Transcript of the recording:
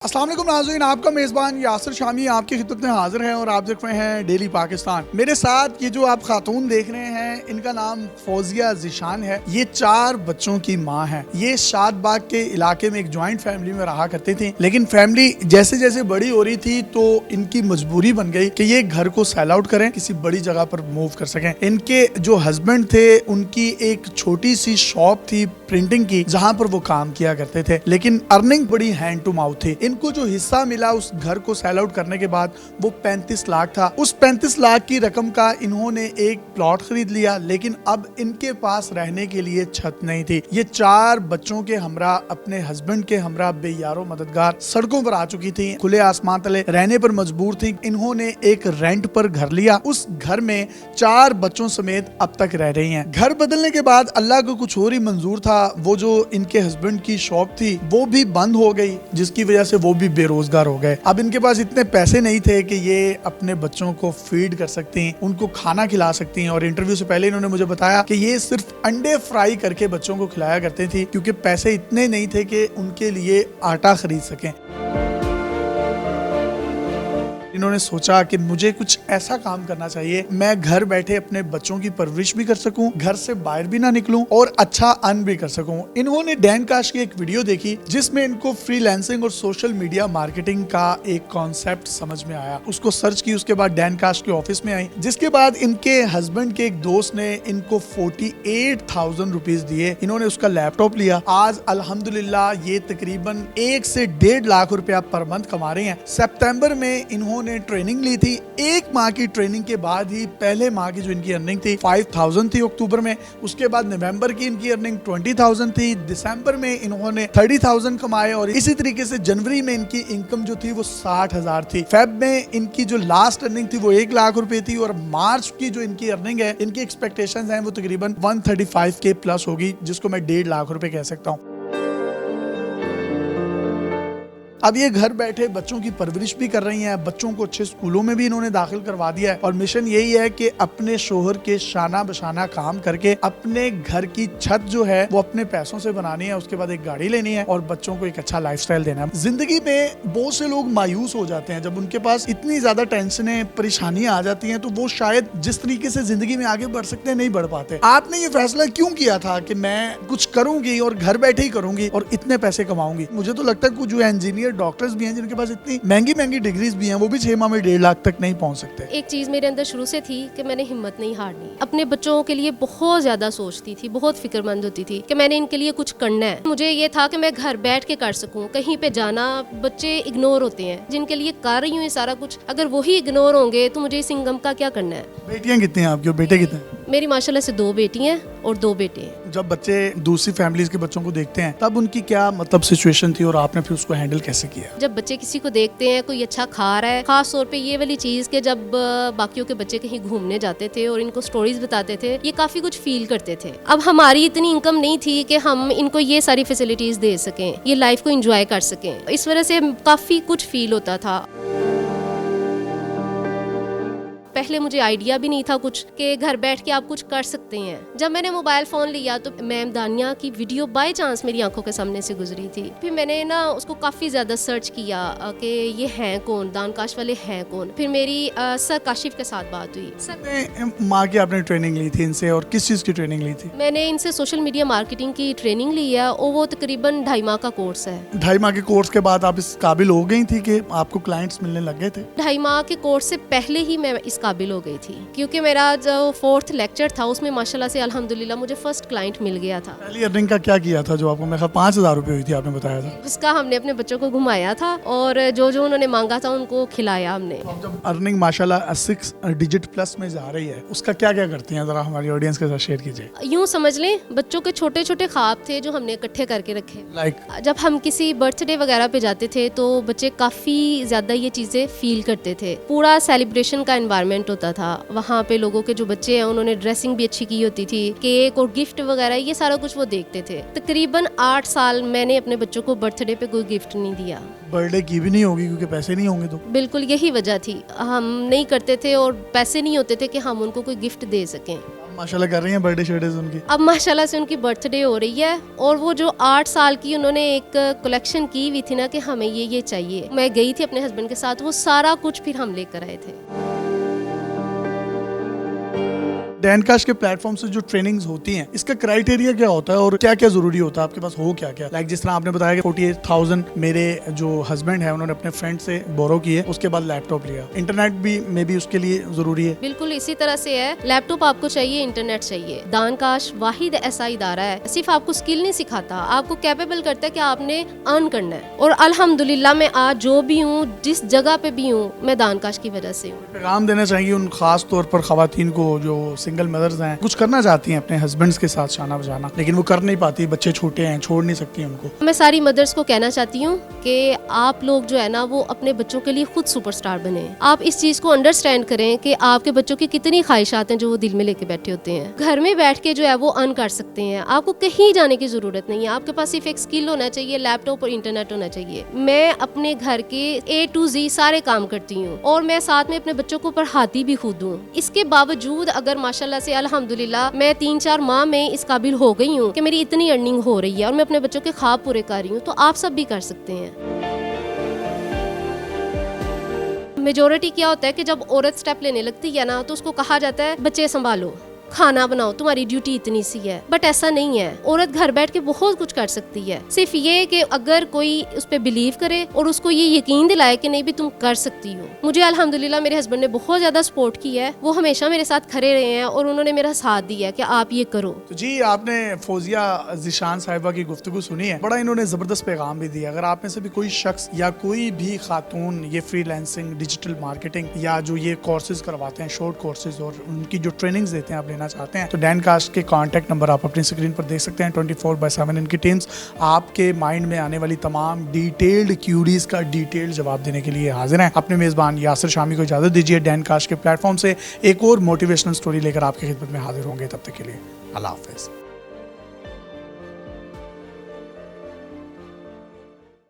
अस्सलाम वालेकुम नाज़रीन, आपका मेज़बान यासिर शामी आपकी खिदमत में हाजिर है और आप देख रहे हैं डेली पाकिस्तान। मेरे साथ ये जो आप खातून देख रहे हैं, इनका नाम फौजिया ज़ीशान है। ये 4 बच्चों की माँ है। ये शादबाग के इलाके में एक जॉइंट फैमिली में रहा करती थी, लेकिन फैमिली जैसे जैसे बड़ी हो रही थी तो इनकी मजबूरी बन गई कि ये घर को सेल आउट करें, किसी बड़ी जगह पर मूव कर सकें। इनके जो हस्बैंड थे, उनकी एक छोटी सी शॉप थी प्रिंटिंग की, जहाँ पर वो काम किया करते थे, लेकिन अर्निंग बड़ी हैंड टू माउथ थी। इनको जो हिस्सा मिला उस घर को सेल आउट करने के बाद वो 35 लाख था। उस 35 लाख की रकम का इन्होंने एक प्लॉट खरीद लिया, लेकिन अब इनके पास रहने के लिए छत नहीं थी। ये 4 बच्चों के हमरा, अपने हस्बैंड के हमरा बेयारो मददगार सड़कों पर आ चुकी थी, खुले आसमान तले रहने पर मजबूर थी। इन्होंने एक रेंट पर घर लिया। उस घर में 4 बच्चों समेत अब तक रह रही हैं। घर बदलने के बाद अल्लाह को कुछ और ही मंजूर था। वो जो इनके हस्बैंड की शॉप थी वो भी बंद हो गई, जिसकी वजह से वो भी बेरोजगार हो गए। अब इनके पास इतने पैसे नहीं थे कि ये अपने बच्चों को फीड कर सकती हैं, उनको खाना खिला सकती हैं। और इंटरव्यू से पहले इन्होंने मुझे बताया कि ये सिर्फ अंडे फ्राई करके बच्चों को खिलाया करते थी, क्योंकि पैसे इतने नहीं थे कि उनके लिए आटा खरीद सकें। इन्होंने सोचा कि मुझे कुछ ऐसा काम करना चाहिए, मैं घर बैठे अपने बच्चों की परवरिश भी कर सकूं, घर से बाहर भी ना निकलूं और अच्छा अर्न भी कर सकूं। इन्होंने डैन काश की एक वीडियो देखी जिसमें इनको फ्रीलांसिंग और सोशल मीडिया मार्केटिंग का एक कॉन्सेप्ट समझ में आया। उसको सर्च की, उसके बाद डैन काश के ऑफिस में आई, जिसके बाद इनके हस्बैंड के एक दोस्त ने इनको 48,000 रुपीज दिए। इन्होंने उसका लैपटॉप लिया। आज अल्हम्दुलिल्लाह ये तकरीबन 1 से 1.5 लाख रुपया पर मंथ कमा रहे हैं। सितंबर में इन्होंने ट्रेनिंग ली थी। 1 माह की ट्रेनिंग के बाद ही पहले माह की जो इनकी अर्निंग थी 5,000 थी अक्टूबर में। उसके बाद नवंबर की इनकी अर्निंग 20,000 थी। दिसंबर में इन्होंने 30,000 कमाए और इसी तरीके से जनवरी में इनकी इनकम जो थी वो 60,000 थी। फेब में इनकी जो लास्ट अर्निंग थी वो 1 लाख रुपए थी और मार्च की जो इनकी अर्निंग है, इनकी एक्सपेक्टेशंस हैं वो तकरीबन 135K प्लस होगी, जिसको मैं 1.5 लाख रुपए कह सकता हूँ। अब ये घर बैठे बच्चों की परवरिश भी कर रही हैं, बच्चों को अच्छे स्कूलों में भी इन्होंने दाखिल करवा दिया है और मिशन यही है कि अपने शोहर के शाना बशाना काम करके अपने घर की छत जो है वो अपने पैसों से बनानी है, उसके बाद एक गाड़ी लेनी है और बच्चों को एक अच्छा लाइफस्टाइल देना है। जिंदगी में बहुत से लोग मायूस हो जाते हैं जब उनके पास इतनी ज्यादा टेंशनें परेशानियां आ जाती हैं, तो वो शायद जिस तरीके से जिंदगी में आगे बढ़ सकते हैं नहीं बढ़ पाते। आपने ये फैसला क्यों किया था कि मैं कुछ करूंगी और घर बैठे ही करूंगी और इतने पैसे कमाऊंगी? मुझे तो लगता है कुछ जो इंजीनियर डॉक्टर्स भी हैं जिनके पास इतनी महंगी महंगी डिग्रीज भी हैं, वो भी 6 माह में 1.5 लाख तक नहीं पहुंच सकते। एक चीज मेरे अंदर शुरू से थी कि मैंने हिम्मत नहीं हारनी। अपने बच्चों के लिए बहुत ज्यादा सोचती थी, बहुत फिक्रमंद होती थी कि मैंने इनके लिए कुछ करना है। मुझे ये था कि मैं घर बैठ के कर सकूं, कहीं पे जाना। बच्चे इग्नोर होते हैं जिनके लिए कर रही हूँ ये सारा कुछ, अगर वही इग्नोर होंगे तो मुझे इस इनकम का क्या करना है। बेटियां कितनी हैं आपकी और बेटे कितने हैं? मेरी माशाल्लाह से 2 बेटी हैं और 2 बेटे हैं। जब बच्चे दूसरी फैमिलीज के बच्चों को देखते हैं तब उनकी क्या मतलब सिचुएशन थी और आपने फिर उसको हैंडल कैसे किया? जब बच्चे किसी को देखते हैं कोई अच्छा खा रहा है, खास तौर पे ये वाली चीज कि जब बाकियों के बच्चे कहीं घूमने जाते थे और इनको स्टोरीज बताते थे, ये काफी कुछ फील करते थे। अब हमारी इतनी इनकम नहीं थी कि हम इनको ये सारी फैसिलिटीज दे सकें, ये लाइफ को एंजॉय कर सकें। इस वजह से काफी कुछ फील होता था। पहले मुझे आइडिया भी नहीं था कुछ कि घर बैठ के आप कुछ कर सकते हैं। जब मैंने मोबाइल फ़ोन लिया तो मैम दानिया की वीडियो बाय चांस मेरी आंखों के सामने से गुजरी थी। फिर मैंने ना उसको काफ़ी ज़्यादा सर्च किया कि ये हैं कौन, दान काश वाले हैं कौन। फिर मेरी सर काशिफ के साथ बात हुई। सर माँ की आपने ट्रेनिंग ली थी इनसे, और किस चीज़ की ट्रेनिंग ली थी? मैंने इनसे सोशल मीडिया मार्केटिंग की ट्रेनिंग ली है और वो तकरीबन 2.5 माह का कोर्स है। 2.5 माह के कोर्स के बाद आप इस काबिल हो गई थी कि आपको क्लाइंट्स मिलने लग गए थे? 2.5 माह के कोर्स से पहले ही मैं इस काबिल हो गई थी, क्योंकि मेरा जो 4th लेक्चर था उसमें माशाल्लाह से अल्हम्दुलिल्लाह मुझे फर्स्ट क्लाइंट मिल गया था। पहली अर्निंग का क्या किया था जो आपको मेरे ख्याल 5,000 रुपए हुई थी, आपने बताया था? उसका हमने अपने बच्चों को घुमाया था और जो जो उन्होंने मांगा था उनको खिलाया हमने। अब जब अर्निंग माशाल्लाह 6 डिजिट प्लस में जा रही है, उसका क्या क्या करती हैं, जरा हमारी ऑडियंस के साथ शेयर कीजिए। यूँ समझ लें बच्चों के छोटे छोटे ख्वाब थे जो हमने इकट्ठे करके रखे। जब हम किसी बर्थडे वगैरह पे जाते थे तो बच्चे काफ़ी ज़्यादा ये चीज़ें फील करते थे। पूरा सेलिब्रेशन का एनवायरनमेंट होता था वहाँ पे। लोगों के जो बच्चे हैं उन्होंने ड्रेसिंग भी अच्छी की होती थी, केक और गिफ्ट वगैरह ये सारा कुछ वो देखते थे। तकरीबन 8 साल मैंने अपने बच्चों को बर्थडे पे कोई गिफ्ट नहीं दिया। बर्थडे की भी नहीं होगी क्योंकि पैसे नहीं होंगे तो? बिल्कुल यही वजह थी, हम नहीं करते थे और पैसे नहीं होते थे कि हम उनको कोई गिफ्ट दे सकें। माशाल्लाह कर रही हैं बर्थडे शर्टेज उनकी? अब माशाल्लाह से उनकी बर्थडे हो रही है और वो जो 8 साल की उन्होंने एक कलेक्शन की हुई थी ना कि हमें ये चाहिए, मैं गई थी अपने हस्बैंड के साथ, वो सारा कुछ फिर हम लेकर आए थे। डैनकाश के प्लेटफॉर्म से जो ट्रेनिंग्स होती हैं इसका क्राइटेरिया क्या होता है और क्या क्या जरूरी होता है, आपके पास हो क्या क्या? लाइक जिस तरह आपने बताया कि 48,000 मेरे जो हस्बैंड है उन्होंने अपने फ्रेंड से बोरो किए, उसके बाद लैपटॉप लिया, इंटरनेट भी मे बी उसके लिए जरूरी है। बिल्कुल इसी तरह से है, लैपटॉप आपको चाहिए, इंटरनेट चाहिए। दानकाश वाहिद ऐसा इदारा है, सिर्फ आपको स्किल नहीं सिखाता, आपको कैपेबल करता है कि आपने अर्न करना है। और अल्हम्दुलिल्लाह मैं आज जो भी हूँ, जिस जगह पे भी हूँ, मैं दानकाश की वजह से हूँ। पैगाम देना चाहिए उन खास तौर पर खवातीन को जो सिंगल मदर्स हैं, कुछ करना चाहती हैं अपने हस्बैंड्स के साथ शाना बजाना, लेकिन वो कर नहीं पाती, बच्चे छोटे हैं, छोड़ नहीं सकती उनको। मैं सारी मदर्स को कहना चाहती हूँ कि आप लोग जो है ना वो अपने बच्चों के लिए खुद सुपरस्टार बने। आप इस चीज को अंडरस्टैंड करें कि आपके बच्चों की कितनी ख्वाहिशात हैं जो वो दिल में लेके बैठे होते हैं। घर में बैठ के जो है वो अर्न कर सकते हैं, आपको कहीं जाने की जरूरत नहीं है, आपके पास सिर्फ एक स्किल होना चाहिए, लैपटॉप और इंटरनेट होना चाहिए। मैं अपने घर के A to Z सारे काम करती हूँ और मैं साथ में अपने बच्चों को पढ़ाती भी खुद हूँ। इसके बावजूद अगर माशाल्लाह से अल्हम्दुलिल्लाह मैं 3-4 माह में इस काबिल हो गई हूँ कि मेरी इतनी अर्निंग हो रही है और मैं अपने बच्चों के ख्वाब पूरे कर रही हूँ, तो आप सब भी कर सकते हैं। मेजोरिटी क्या होता है कि जब औरत स्टेप लेने लगती है ना तो उसको कहा जाता है बच्चे संभालो, खाना बनाओ, तुम्हारी ड्यूटी इतनी सी है। बट ऐसा नहीं है, औरत घर बैठ के बहुत कुछ कर सकती है। सिर्फ ये कि अगर कोई उस पर बिलीव करे और उसको ये यकीन दिलाए कि नहीं भी तुम कर सकती हो। मुझे अल्हम्दुलिल्लाह मेरे हस्बैंड ने बहुत ज्यादा सपोर्ट किया है, वो हमेशा मेरे साथ खड़े रहे हैं और उन्होंने मेरा साथ दिया है कि आप ये करो। तो जी आपने फौजिया ज़िशान साहिबा की गुफ्तगू सुनी है, बड़ा इन्होंने ज़बरदस्त पैगाम भी दिया। अगर आप में से भी कोई शख्स या कोई भी खातून ये फ्रीलांसिंग, डिजिटल मार्केटिंग या जो ये कोर्सेज करवाते हैं, शॉर्ट कोर्सेज, और उनकी जो ट्रेनिंग्स देते हैं आप लेना चाहते हैं, तो डैनकाश के कॉन्टैक्ट नंबर आप अपनी स्क्रीन पर देख सकते हैं। 24/7 इनकी टीम्स आपके माइंड में आने वाली तमाम डिटेल्ड क्यूरीज का डिटेल्ड जवाब देने के लिए हाजिर हैं। अपने मेज़बान यासिर शामी को इजाज़त दीजिए। डैनकाश के प्लेटफॉर्म से एक और मोटिवेशनल स्टोरी लेकर आपकी खिदमत में हाजिर होंगे। तब तक के लिए अल्लाह हाफ़िज़।